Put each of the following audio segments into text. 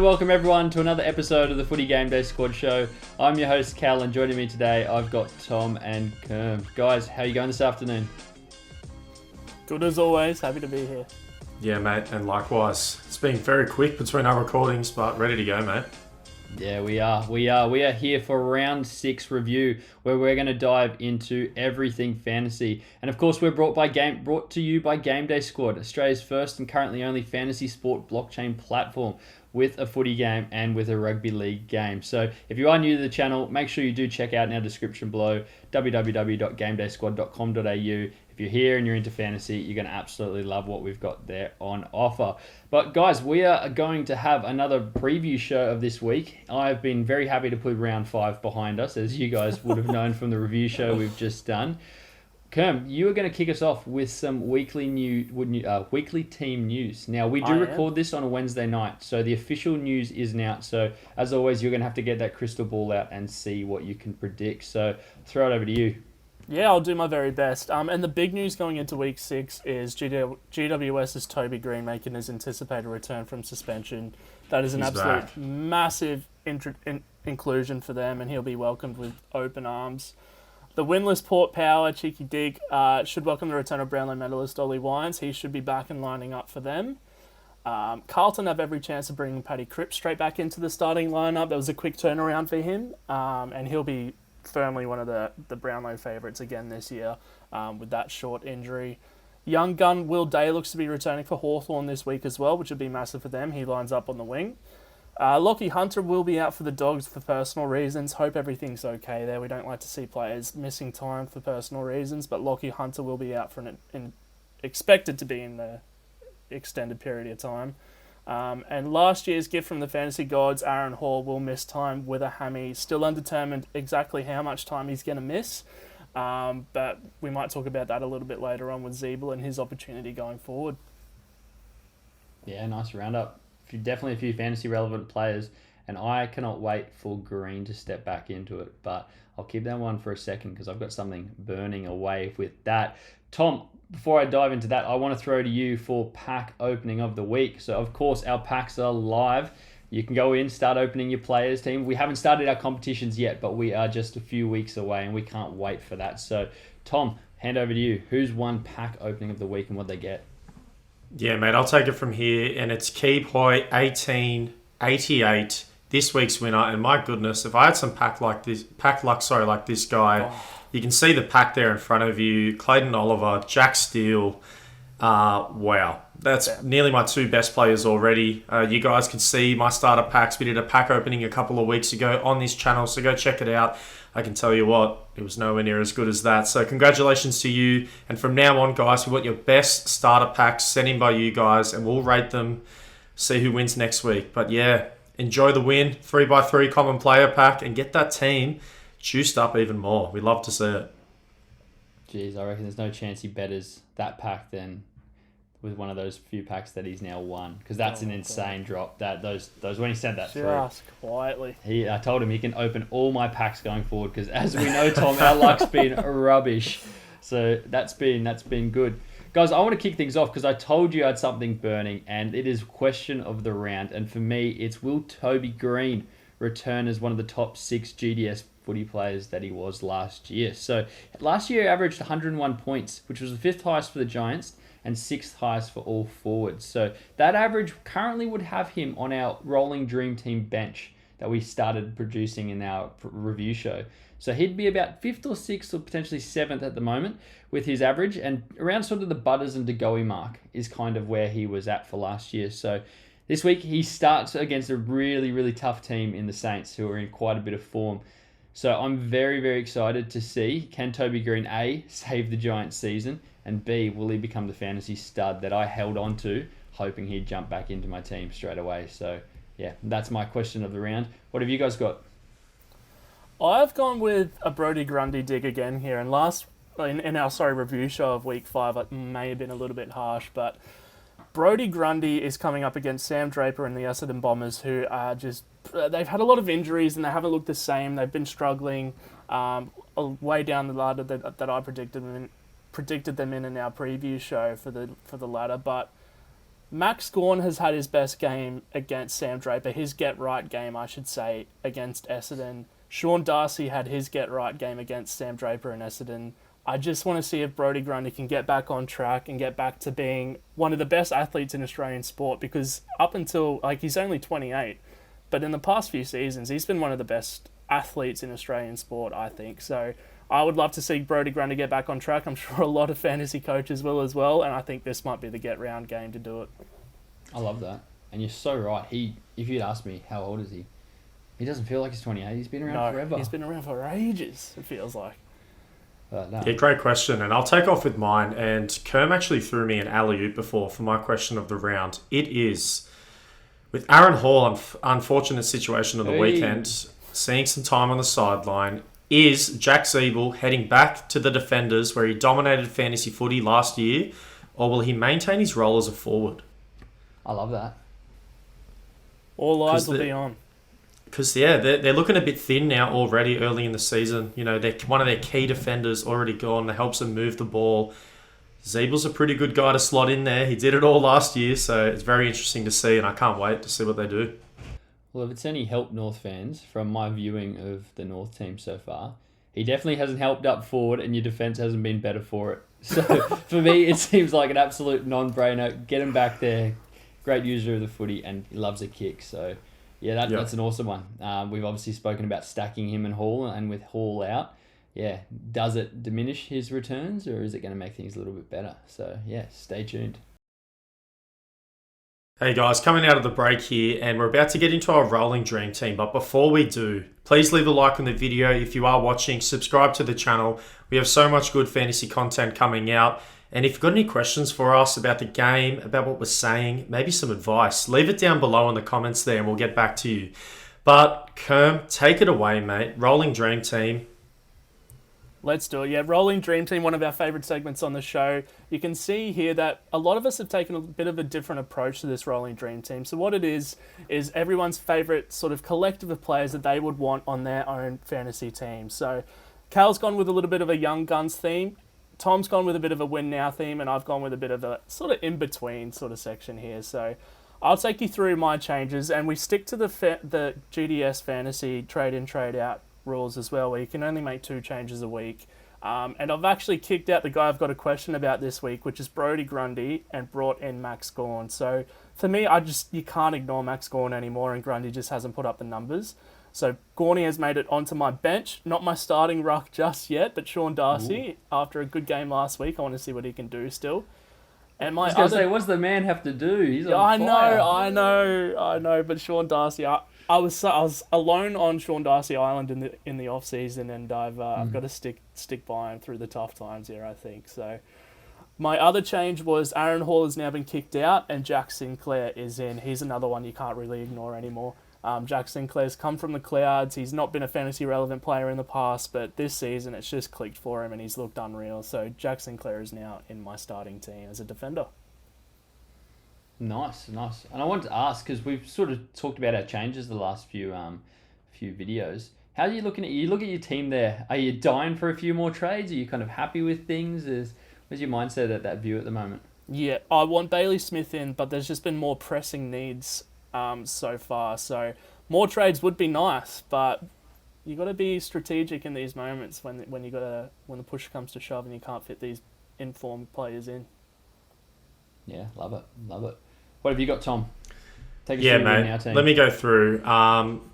welcome everyone to another episode of the Footy Game Day Squad show. I'm your host Cal, and joining me today I've got Tom and Kerm. Guys, how are you going this afternoon? Good as always, happy to be here. Yeah, mate, and likewise. It's been very quick between our recordings, but ready to go, mate. Yeah, we are here for round 6 review, where we're going to dive into everything fantasy. And of course, we're brought to you by GameDay Squad, Australia's first and currently only fantasy sport blockchain platform with a footy game and with a rugby league game. So if you are new to the channel, make sure you do check out in our description below, www.GameDaySquad.com.au. If you're here and you're into fantasy, you're going to absolutely love what we've got there on offer. But guys, we are going to have another preview show of this week. I've been very happy to put round 5 behind us, as you guys would have known from the review show we've just done. Kerm, you are going to kick us off with some weekly team news. Now, we do record this on a Wednesday night, so the official news isn't out. So, as always, you're going to have to get that crystal ball out and see what you can predict. So, throw it over to you. Yeah, I'll do my very best. And the big news going into week 6 is GWS's Toby Green making his anticipated return from suspension. That is an absolute massive inclusion for them, and he'll be welcomed with open arms. The winless Port Power, cheeky dig, should welcome the return of Brownlow medalist Ollie Wines. He should be back and lining up for them. Carlton have every chance of bringing Paddy Cripps straight back into the starting lineup. That was a quick turnaround for him, and he'll be firmly one of the Brownlow favourites again this year with that short injury. Young gun Will Day looks to be returning for Hawthorn this week as well, which would be massive for them. He lines up on the wing. Lockie Hunter will be out for the Dogs for personal reasons. Hope everything's okay there. We don't like to see players missing time for personal reasons, but Lockie Hunter will be out for expected to be in the extended period of time. And last year's gift from the fantasy gods, Aaron Hall, will miss time with a hammy. Still undetermined exactly how much time he's going to miss, but we might talk about that a little bit later on with Zeeble and his opportunity going forward. Yeah, nice roundup. Definitely a few fantasy relevant players, and I cannot wait for Green to step back into it, but I'll keep that one for a second because I've got something burning away with that. Tom, before I dive into that, I want to throw to you for pack opening of the week. So, of course, our packs are live. You can go in, start opening your players team. We haven't started our competitions yet, but we are just a few weeks away, and we can't wait for that. So, Tom, hand over to you. Who's won pack opening of the week and what they get? Yeah, mate, I'll take it from here, and it's Keep Hoy 1888, this week's winner. And my goodness, if I had some pack luck like this guy, you can see the pack there in front of you. Clayton Oliver, Jack Steele. Wow, that's nearly my 2 best players already. You guys can see my starter packs. We did a pack opening a couple of weeks ago on this channel, so go check it out. I can tell you what, it was nowhere near as good as that. So congratulations to you. And from now on, guys, we want your best starter packs sent in by you guys, and we'll rate them, see who wins next week. But yeah, enjoy the win, 3x3 common player pack, and get that team juiced up even more. We love to see it. Jeez, I reckon there's no chance he betters that pack then with one of those few packs that he's now won, because that's an insane drop. That those when he sent that through, just quietly. I told him he can open all my packs going forward, because as we know, Tom, our luck's been rubbish. So that's been good. Guys, I want to kick things off because I told you I had something burning, and it is question of the round. And for me, it's will Toby Green return as one of the top 6 GDS footy players that he was last year. So last year he averaged 101 points, which was the 5th highest for the Giants and 6th highest for all forwards. So that average currently would have him on our rolling dream team bench that we started producing in our review show. So he'd be about 5th or 6th or potentially 7th at the moment with his average, and around sort of the Butters and DeGoey mark is kind of where he was at for last year. So this week he starts against a really, really tough team in the Saints, who are in quite a bit of form. So I'm very, very excited to see, can Toby Green, A, save the Giants season, and B, will he become the fantasy stud that I held on to, hoping he'd jump back into my team straight away. So yeah, that's my question of the round. What have you guys got? I've gone with a Brodie Grundy dig again here, and in our review show of week 5, it may have been a little bit harsh, but Brodie Grundy is coming up against Sam Draper and the Essendon Bombers, who are just, they've had a lot of injuries and they haven't looked the same. They've been struggling way down the ladder that I predicted them in our preview show for the ladder. But Max Gawn has had his best game against Sam Draper, his get-right game, I should say, against Essendon. Sean Darcy had his get-right game against Sam Draper and Essendon. I just want to see if Brodie Grundy can get back on track and get back to being one of the best athletes in Australian sport, because up until, he's only 28, but in the past few seasons, he's been one of the best athletes in Australian sport, I think. So I would love to see Brodie Grundy get back on track. I'm sure a lot of fantasy coaches will as well, and I think this might be the get-round game to do it. I love that. And you're so right. If you'd asked me, how old is he? He doesn't feel like he's 28. He's been around forever. He's been around for ages, it feels like. No. Yeah, great question. And I'll take off with mine. And Kerm actually threw me an alley-oop before for my question of the round. It is, with Aaron Hall, unfortunate situation of the weekend, seeing some time on the sideline, is Jack Zeeble heading back to the defenders where he dominated fantasy footy last year, or will he maintain his role as a forward? I love that. All eyes will be on. Because, they're looking a bit thin now already early in the season. You know, one of their key defenders already gone. That helps them move the ball. Zeebel's a pretty good guy to slot in there. He did it all last year, so it's very interesting to see, and I can't wait to see what they do. Well, if it's any help, North fans, from my viewing of the North team so far, he definitely hasn't helped up forward, and your defence hasn't been better for it. So, for me, it seems like an absolute non-brainer. Get him back there. Great user of the footy, and he loves a kick, so... Yeah, that's an awesome one. We've obviously spoken about stacking him and Hall, and with Hall out, does it diminish his returns, or is it going to make things a little bit better? So, stay tuned. Hey guys, coming out of the break here, and we're about to get into our rolling dream team. But before we do, please leave a like on the video if you are watching. Subscribe to the channel. We have so much good fantasy content coming out. And if you've got any questions for us about the game, about what we're saying, maybe some advice, leave it down below in the comments there and we'll get back to you. But Kerm, take it away, mate. Rolling Dream Team. Let's do it. Yeah, Rolling Dream Team, one of our favourite segments on the show. You can see here that a lot of us have taken a bit of a different approach to this Rolling Dream Team. So what it is everyone's favourite sort of collective of players that they would want on their own fantasy team. So Cal's gone with a little bit of a Young Guns theme. Tom's gone with a bit of a win now theme, and I've gone with a bit of a sort of in-between sort of section here. So I'll take you through my changes, and we stick to the GDS fantasy trade in, trade out rules as well, where you can only make 2 changes a week. And I've actually kicked out the guy I've got a question about this week, which is Brodie Grundy, and brought in Max Gawn. So for me, you can't ignore Max Gawn anymore, and Grundy just hasn't put up the numbers. So Gawny has made it onto my bench. Not my starting ruck just yet, but Sean Darcy, after a good game last week, I want to see what he can do still. And I was going to say, what's the man have to do? He's on fire. I know. But Sean Darcy, I was alone on Sean Darcy Island in the off season, and I've got to stick by him through the tough times here, I think. So my other change was Aaron Hall has now been kicked out, and Jack Sinclair is in. He's another one you can't really ignore anymore. Jack Sinclair's come from the clouds. He's not been a fantasy relevant player in the past, but this season it's just clicked for him and he's looked unreal. So Jack Sinclair is now in my starting team as a defender. Nice. And I wanted to ask, because we've sort of talked about our changes the last few videos. How are you looking at you look at your team there? Are you dying for a few more trades? Are you kind of happy with things? Where's your mindset at that view at the moment? Yeah, I want Bailey Smith in, but there's just been more pressing needs so far. So more trades would be nice, but you got to be strategic in these moments when the push comes to shove and you can't fit these informed players in. Yeah, love it. What have you got, Tom? Take us Yeah, through mate. our team. Let me go through.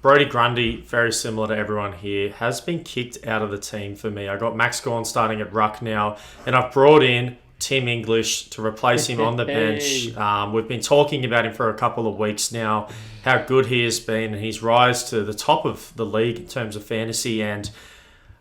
Brodie Grundy, very similar to everyone here, has been kicked out of the team for me. I got Max Gawn starting at ruck now, and I've brought in Tim English to replace him on the bench. We've been talking about him for a couple of weeks now, how good he has been, and his rise to the top of the league in terms of fantasy. And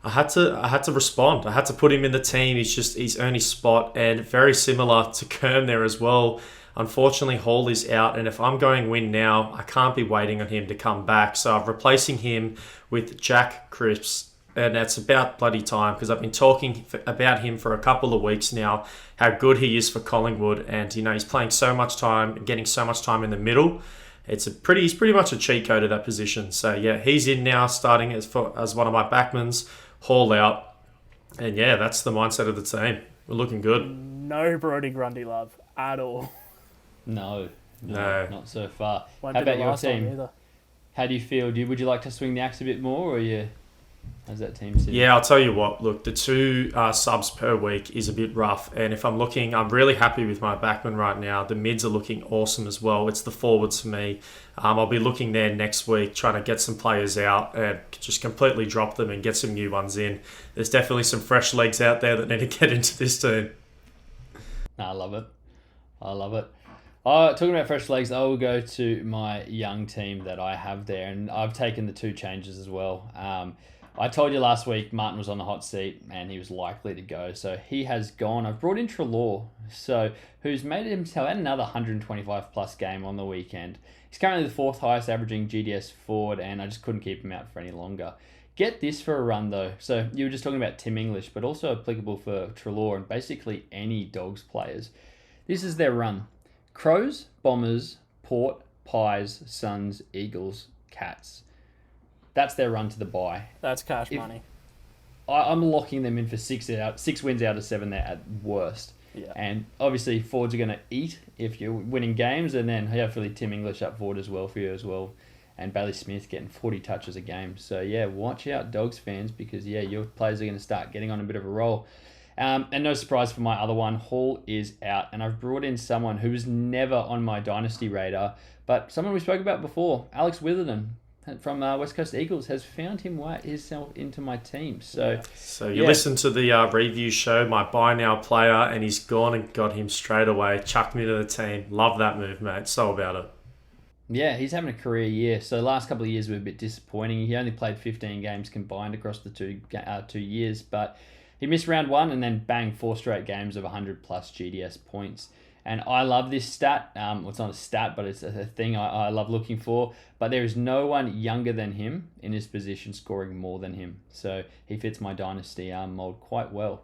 I had to respond. I had to put him in the team. He's earned his spot, and very similar to Kerm there as well. Unfortunately, Hall is out, and if I'm going win now, I can't be waiting on him to come back. So I'm replacing him with Jack Cripps. And that's about bloody time, because I've been talking about him for a couple of weeks now, how good he is for Collingwood. And, he's playing so much time and getting so much time in the middle. He's pretty much a cheat code at that position. So, yeah, he's in now, starting as one of my backmans, Hall out. And, yeah, that's the mindset of the team. We're looking good. No Brodie Grundy love at all. No, No. not so far. Won't How be the about your last time team? either. How do you feel? Would you like to swing the axe a bit more, or how's that team sitting? Yeah, I'll tell you what. Look, the 2 subs per week is a bit rough. And if I'm looking, I'm really happy with my backman right now. The mids are looking awesome as well. It's the forwards for me. I'll be looking there next week, trying to get some players out and just completely drop them and get some new ones in. There's definitely some fresh legs out there that need to get into this team. I love it. Talking about fresh legs, I will go to my young team that I have there, and I've taken the 2 changes as well. I told you last week Martin was on the hot seat and he was likely to go, so he has gone. I've brought in Treloar, who's made himself another 125 plus game on the weekend. He's currently the 4th highest averaging GDS forward, and I just couldn't keep him out for any longer. Get this for a run though. So you were just talking about Tim English, but also applicable for Treloar and basically any Dogs players. This is their run. Crows, Bombers, Port, Pies, Suns, Eagles, Cats. That's their run to the bye. That's cash money. I'm locking them in for 6 wins out of 7 there at worst. Yeah. And obviously forwards are going to eat if you're winning games, and then hopefully Tim English up forward as well for you as well. And Bailey Smith getting 40 touches a game. So yeah, watch out Dogs fans, because your players are going to start getting on a bit of a roll. And no surprise for my other one, Hall is out, and I've brought in someone who was never on my dynasty radar, but someone we spoke about before, Alex Witherden from West Coast Eagles, has found himself into my team. So you listened to the review show, my buy now player, and he's gone and got him straight away, chucked me to the team. Love that move, mate. So about it. Yeah, he's having a career year. So the last couple of years were a bit disappointing. He only played 15 games combined across the 2 years, but he missed round 1 and then bang 4 straight games of 100 plus GDS points. And I love this stat. It's not a stat, but it's a thing I love looking for. But there is no one younger than him in his position scoring more than him. So he fits my dynasty mold quite well.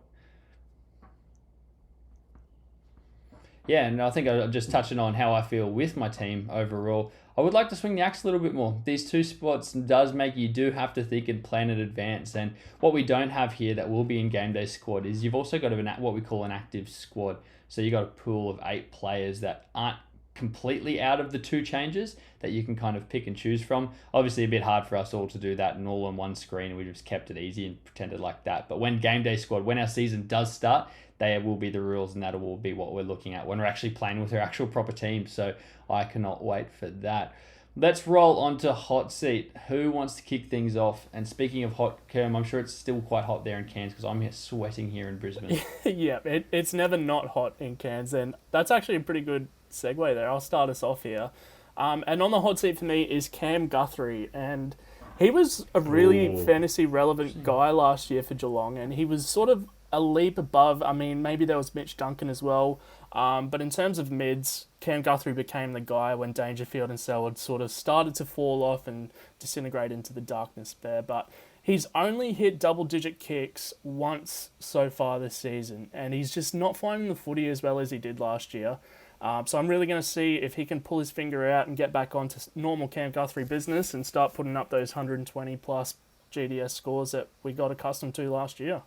Yeah, and I think I'm just touching on how I feel with my team overall. I would like to swing the axe a little bit more. These 2 spots does make you do have to think and plan in advance. And what we don't have here that will be in Game Day Squad is you've also got what we call an active squad. So you got a pool of 8 players that aren't completely out of the 2 changes that you can kind of pick and choose from. Obviously a bit hard for us all to do that and all on one screen, and we just kept it easy and pretended like that. But when Game Day Squad, when our season does start, they will be the rules, and that will be what we're looking at when we're actually playing with our actual proper team. So I cannot wait for that. Let's roll on to Hot Seat. Who wants to kick things off? And speaking of hot, Kerm, I'm sure it's still quite hot there in Cairns, because I'm sweating here in Brisbane. Yeah, it's never not hot in Cairns, and that's actually a pretty good segue there. I'll start us off here. And on the hot seat for me is Cam Guthrie, and he was a really fantasy relevant guy last year for Geelong, and he was sort of a leap above. I mean, maybe there was Mitch Duncan as well. But in terms of mids, Cam Guthrie became the guy when Dangerfield and Selwood sort of started to fall off and disintegrate into the darkness there. But he's only hit double-digit kicks once so far this season, and he's just not finding the footy as well as he did last year. So I'm really going to see if he can pull his finger out and get back onto normal Cam Guthrie business and start putting up those 120-plus GDS scores that we got accustomed to last year.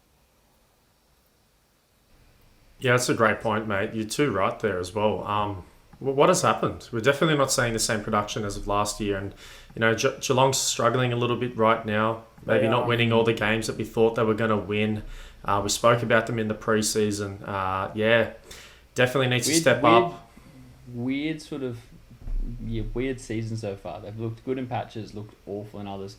Yeah, that's a great point, mate. You're too right there as well. What has happened? We're definitely not seeing the same production as of last year. And, Geelong's struggling a little bit right now. Maybe not winning all the games that we thought they were going to win. We spoke about them in the preseason. Definitely needs to step up. Weird season so far. They've looked good in patches, looked awful in others.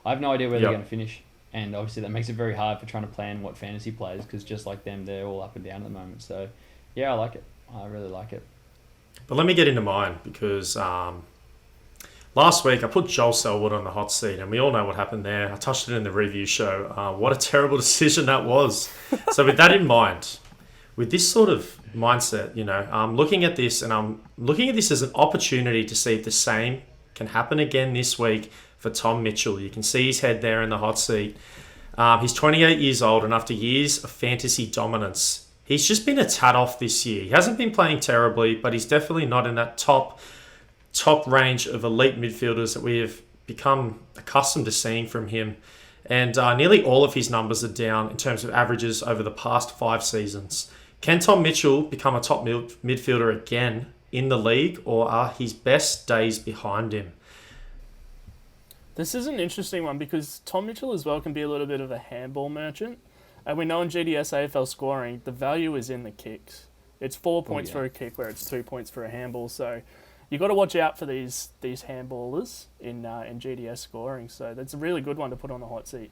I have no idea where they're going to finish. And obviously that makes it very hard for trying to plan what fantasy players, because just like them, they're all up and down at the moment. So, yeah, I like it. I really like it. But let me get into mine, because last week I put Joel Selwood on the hot seat, and we all know what happened there. I touched it in the review show. What a terrible decision that was. So with that in mind, with this sort of mindset, I'm looking at this, and I'm looking at this as an opportunity to see if the same can happen again this week for Tom Mitchell. You can see his head there in the hot seat. He's 28 years old, and after years of fantasy dominance, he's just been a tad off this year. He hasn't been playing terribly, but he's definitely not in that top range of elite midfielders that we have become accustomed to seeing from him. And nearly all of his numbers are down in terms of averages over the past 5 seasons. Can Tom Mitchell become a top midfielder again in the league, or are his best days behind him? This is an interesting one because Tom Mitchell as well can be a little bit of a handball merchant. And we know in GDS AFL scoring, the value is in the kicks. It's 4 points for a kick where it's 2 points for a handball. So you've got to watch out for these handballers in GDS scoring. So that's a really good one to put on the hot seat.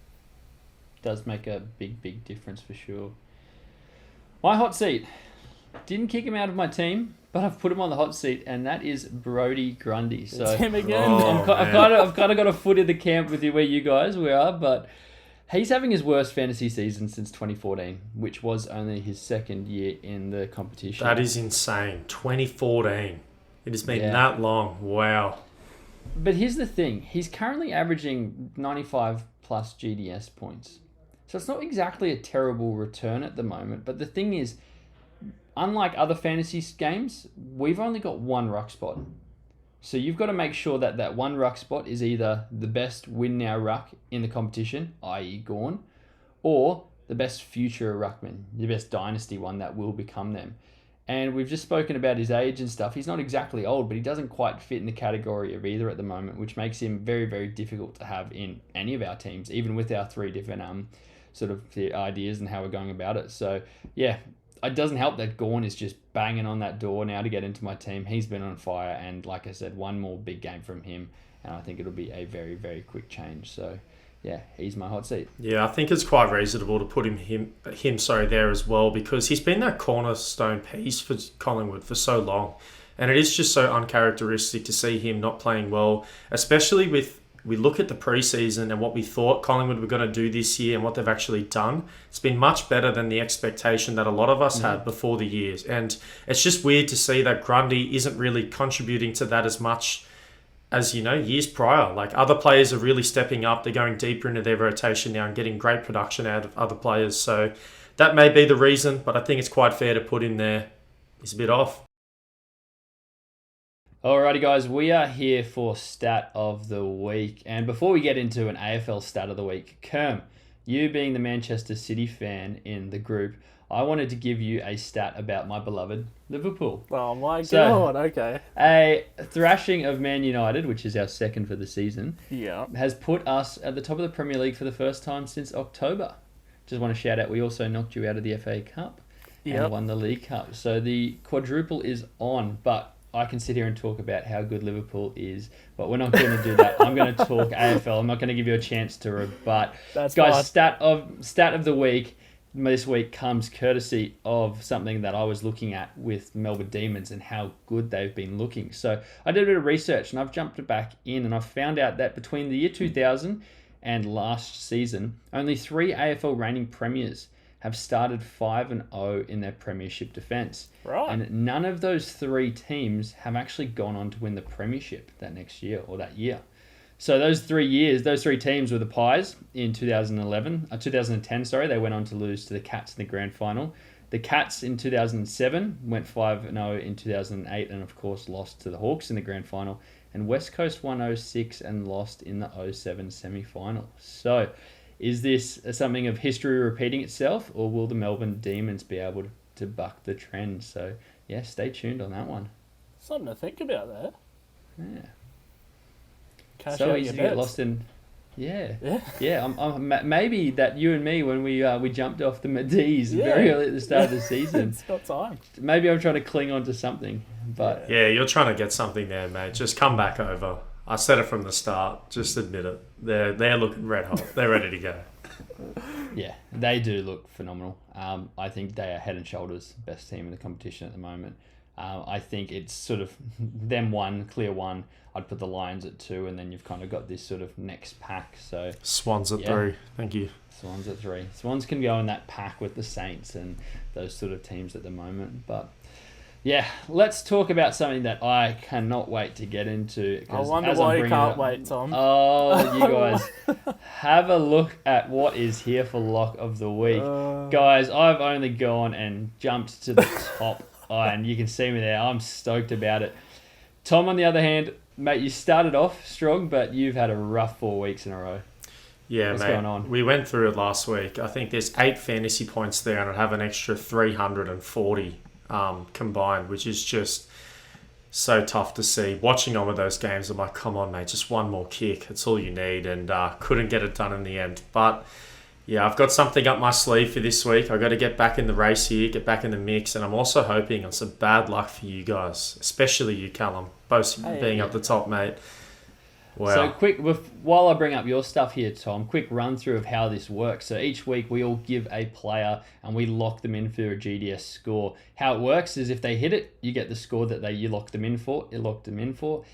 Does make a big difference for sure. My hot seat. Didn't kick him out of my team, but I've put him on the hot seat, and that is Brodie Grundy. So it's him again. I've kind of got a foot in the camp with you where you guys are, but he's having his worst fantasy season since 2014, which was only his second year in the competition. That is insane. 2014. It has been that long. Wow. But here's the thing. He's currently averaging 95 plus GDS points. So it's not exactly a terrible return at the moment. But the thing is, unlike other fantasy games, we've only got one ruck spot. So you've got to make sure that that one ruck spot is either the best win now ruck in the competition, i.e. Gawn, or the best future ruckman, the best dynasty one that will become them. And we've just spoken about his age and stuff. He's not exactly old, but he doesn't quite fit in the category of either at the moment, which makes him very difficult to have in any of our teams, even with our three different sort of the ideas and how we're going about it. So yeah, it doesn't help that Gawn is just banging on that door now to get into my team. He's been on fire, and like I said, one more big game from him, and I think it'll be a very quick change. So yeah, he's my hot seat. Yeah, I think it's quite reasonable to put him there as well, because he's been that cornerstone piece for Collingwood for so long, and it is just so uncharacteristic to see him not playing well, especially with. We look at the preseason and what we thought Collingwood were going to do this year and what they've actually done. It's been much better than the expectation that a lot of us had before the years. And it's just weird to see that Grundy isn't really contributing to that as much as, years prior. Like, other players are really stepping up. They're going deeper into their rotation now and getting great production out of other players. So that may be the reason, but I think it's quite fair to put in there. He's a bit off. Alrighty guys, we are here for Stat of the Week. And before we get into an AFL Stat of the Week, Kerm, you being the Manchester City fan in the group, I wanted to give you a stat about my beloved Liverpool. Oh my God, okay. A thrashing of Man United, which is our second for the season, has put us at the top of the Premier League for the first time since October. Just want to shout out, we also knocked you out of the FA Cup and won the League Cup. So the quadruple is on, but I can sit here and talk about how good Liverpool is, but we're not going to do that. I'm going to talk AFL. I'm not going to give you a chance to rebut. That's guys, fine. stat of the week this week comes courtesy of something that I was looking at with Melbourne Demons and how good they've been looking. So I did a bit of research and I've jumped back in and I've found out that between the year 2000 and last season, only 3 AFL reigning premiers have started 5-0 in their premiership defence. Right. And none of those 3 teams have actually gone on to win the premiership that next year or that year. So those 3 teams were the Pies in 2010, they went on to lose to the Cats in the grand final. The Cats in 2007 went 5-0 in 2008 and of course lost to the Hawks in the grand final. And West Coast won 06 and lost in the 07 semi-final. So is this something of history repeating itself, or will the Melbourne Demons be able to buck the trend? So, yeah, stay tuned on that one. Something to think about there. Yeah. Cash so out easy your to get bets. lost in. Yeah. Maybe that you and me when we jumped off the Madees very early at the start of the season. It's got time. Maybe I'm trying to cling on to something, but yeah, you're trying to get something there, mate. Just come back over. I said it from the start. Just admit it. They're looking red hot. They're ready to go. Yeah, they do look phenomenal. I think they are head and shoulders best team in the competition at the moment. I think it's sort of them clear one. I'd put the Lions at 2, and then you've kind of got this sort of next pack. So Swans at 3. Thank you. Swans at 3. Swans can go in that pack with the Saints and those sort of teams at the moment, but. Yeah, let's talk about something that I cannot wait to get into. I wonder why you can't wait, Tom. Oh, you guys, have a look at what is here for Lock of the Week. Guys, I've only gone and jumped to the top, and you can see me there. I'm stoked about it. Tom, on the other hand, mate, you started off strong, but you've had a rough 4 weeks in a row. Yeah, What's mate. going on? We went through it last week. I think there's 8 fantasy points there, and I'd have an extra 340. Combined, which is just so tough to see. Watching on with those games, I'm like, come on, mate, just one more kick. It's all you need, and couldn't get it done in the end. But yeah, I've got something up my sleeve for this week. I've got to get back in the race here, get back in the mix, and I'm also hoping on some bad luck for you guys, especially you, Callum, both being up the top, mate. Wow. So quick, while I bring up your stuff here, Tom, quick run through of how this works. So each week we all give a player and we lock them in for a GDS score. How it works is if they hit it, you get the score that you locked them in for.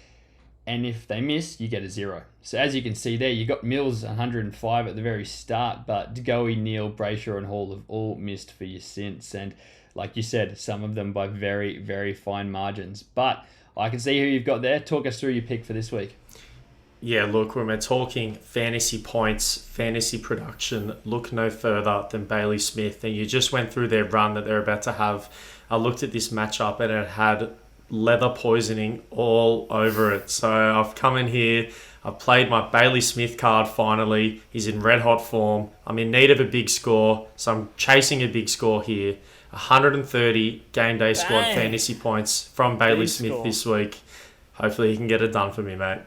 And if they miss, you get a 0. So as you can see there, you got Mills 105 at the very start, but Degoe, Neal, Brayshaw and Hall have all missed for you since. And like you said, some of them by very, very fine margins. But I can see who you've got there. Talk us through your pick for this week. Yeah, look, when we're talking fantasy points, fantasy production, look no further than Bailey Smith. And you just went through their run that they're about to have. I looked at this matchup and it had leather poisoning all over it. So I've come in here, I've played my Bailey Smith card finally. He's in red hot form. I'm in need of a big score, so I'm chasing a big score here. 130 game day squad fantasy points from Bailey Smith this week. Hopefully he can get it done for me, mate.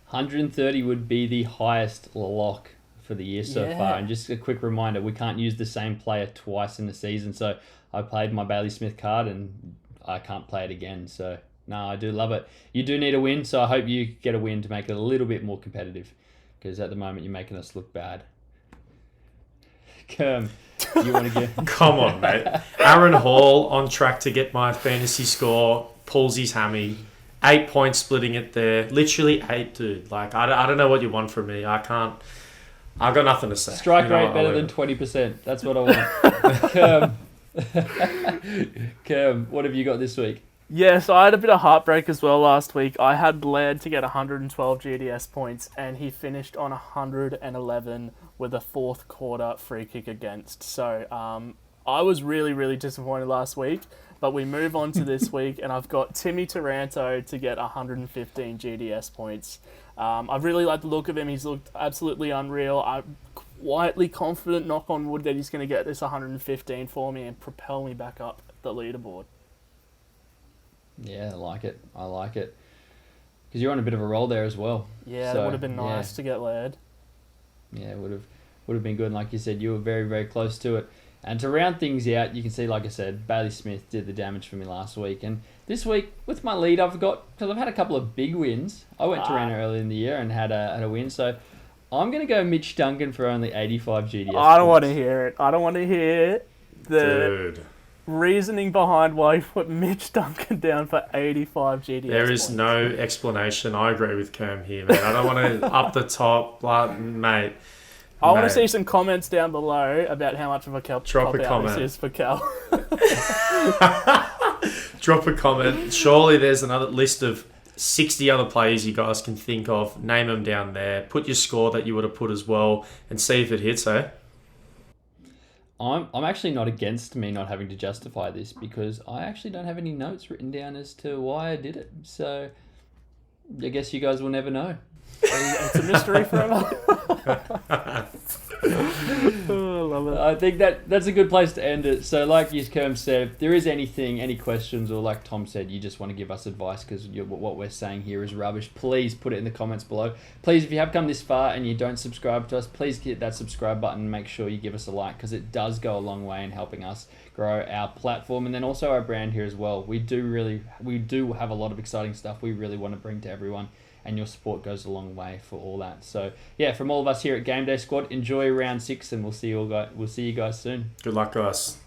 130 would be the highest lock for the year so far. And just a quick reminder, we can't use the same player twice in the season. So I played my Bailey Smith card and I can't play it again. So no, I do love it. You do need a win, so I hope you get a win to make it a little bit more competitive, because at the moment you're making us look bad. Kerm, you want to get... Come on, mate. Aaron Hall on track to get my fantasy score, pulls his hammy. 8 points splitting it there. Literally 8, dude. Like, I don't know what you want from me. I've got nothing to say. Strike rate better than 20%. That's what I want. Kerm, what have you got this week? Yeah, so I had a bit of heartbreak as well last week. I had Laird to get 112 GDS points, and he finished on 111 with a fourth quarter free kick against. So I was really, really disappointed last week. But we move on to this week, and I've got Timmy Taranto to get 115 GDS points. I really like the look of him. He's looked absolutely unreal. I'm quietly confident, knock on wood, that he's going to get this 115 for me and propel me back up the leaderboard. Yeah, I like it. Because you're on a bit of a roll there as well. Yeah, so, it would have been nice to get Laird. Yeah, it would have been good. And like you said, you were very, very close to it. And to round things out, you can see, like I said, Bailey Smith did the damage for me last week. And this week, with my lead, because I've had a couple of big wins. I went to Rana early in the year and had a win. So I'm going to go Mitch Duncan for only 85 GDS. I don't want to hear it. I don't want to hear the reasoning behind why you put Mitch Duncan down for 85 GDS. There is no explanation. I agree with Kerm here, man. I don't want to up the top, mate. I want to see some comments down below about how much of a cop out this is for Cal. Drop a comment. Surely there's another list of 60 other players you guys can think of. Name them down there. Put your score that you would have put as well and see if it hits, eh? I'm actually not against me not having to justify this, because I actually don't have any notes written down as to why I did it. So I guess you guys will never know. It's a mystery forever. Oh, I love it. I think that's a good place to end it. So like you, Kerm, said, if there is any questions, or like Tom said, you just want to give us advice because what we're saying here is rubbish, please put it in the comments below. Please, if you have come this far and you don't subscribe to us, please hit that subscribe button and make sure you give us a like, because it does go a long way in helping us grow our platform and then also our brand here as well. We do have a lot of exciting stuff we really want to bring to everyone, and your support goes a long way for all that. So yeah, from all of us here at GameDay Squad, enjoy round 6, and we'll see you guys soon. Good luck, guys.